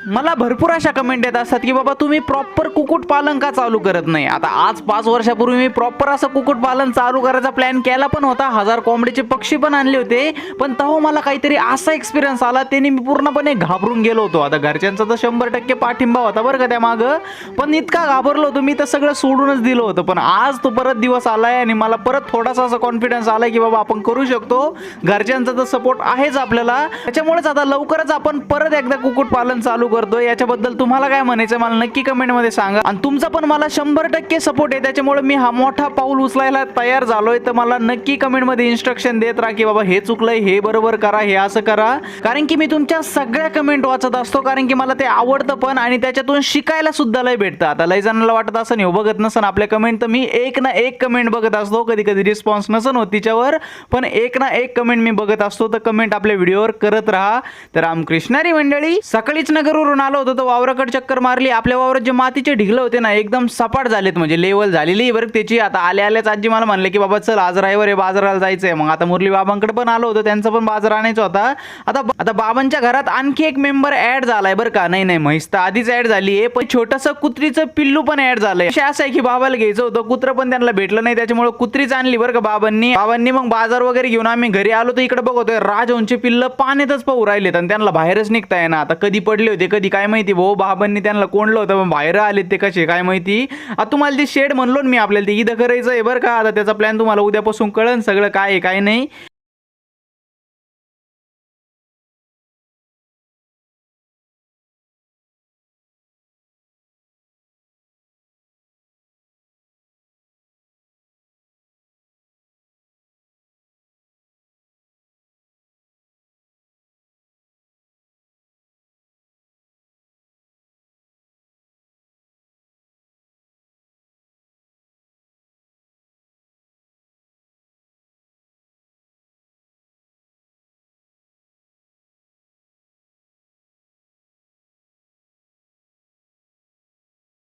मला भरपूर अशा कमेंट येत असतात की बाबा तुम्ही प्रॉपर कुक्कुट पालन का चालू करत नाही। आता आज 5 वर्षापूर्वी मी प्रॉपर असं कुक्कुट पालन चालू करायचा प्लॅन केला पण होता, 1000 कोंबडीचे पक्षी पण आणले होते, पण तेव्हा मला काहीतरी असा एक्सपिरियन्स आला त्याने मी पूर्णपणे घाबरून गेलो होतो। आता घरच्यांचा तर 100% पाठिंबा होता बरं का त्या मागं, पण इतका घाबरलो होतो मी तर सगळं सोडूनच दिलं होतं। पण आज तो परत दिवस आलाय आणि मला परत थोडासा असा कॉन्फिडन्स आलाय की बाबा आपण करू शकतो, घरच्यांचा तर सपोर्ट आहेच आपल्याला, त्याच्यामुळेच आता लवकरच आपण परत एकदा कुक्कुट पालन चालू करतोय। याच्याबद्दल तुम्हाला काय म्हणायचं मला नक्की कमेंट मध्ये सांगा, आणि तुमचा पण मला 100% सपोर्ट आहे, त्याच्यामुळे मी हा मोठा पाऊल उचलायला तयार झालोय। तर मला नक्की कमेंट मध्ये इन्स्ट्रक्शन देत राहा की बाबा हे चुकलंय, हे बरोबर करा, हे असं करा, कारण की मी तुमच्या सगळ्या कमेंट वाचत असतो, कारण की मला ते आवडतं पण आणि त्याच्यातून शिकायला सुद्धा लय भेटतं। आता लय जणांना वाटत असं नाही बघत नसन आपल्या कमेंट, तर मी एक ना एक कमेंट बघत असतो, कधी कधी रिस्पॉन्स नसन होत तिच्यावर, पण एक ना एक कमेंट मी बघत असतो, तर कमेंट आपल्या व्हिडिओवर करत राहा। तर रामकृष्णारी मंडळी, सकाळीच नगरवरून आलो होतो तर वावराकडे चक्कर मारली। आपल्या वावरात जे मातीचे ढिगलं होते ना एकदम सपाट झालेत, म्हणजे लेवल झालेली बरं त्याची। आता आल्या आल्याच आजी मला म्हणले की बाबा चल आज रविवार आहे, बाजाराला जायचंय। मग आता मुरली बाबांकडे पण आलो होतो, त्यांचा पण बाजार आणायचा होता। आता बाबांच्या घरात आणखी एक मेंबर ऍड झालाय बरं का, नाही म्हैस तर आधीच ऍड झाली आहे, पण छोटंसं कुत्रीचं पिल्लू पण ऍड झालंय। असं आहे की बाबाला घ्यायचं होतं कुत्र, पण त्यांना भेटलं नाही, त्याच्यामुळे कुत्रीच आणली बरं का बाबांनी मग बाजार वगैरे घेऊन आम्ही घरी आलो, तर इकडे बघतोय राजहंसचे पिल्लं पाण्यातच पाहू राहिलेत आणि त्यांना बाहेरच निघता येईना। आता कधी पडले होते कधी काय माहिती, भाऊ बाबांनी त्यांना कोंडलं होतं पण बाहेर आले ते कसे काय माहिती। आता तुम्हाला जे शेड म्हणलो मी आपल्याला ते इथं करायचं आहे बरं का, आता त्याचा प्लॅन तुम्हाला उद्यापासून कळन सगळं काय आहे काय नाही।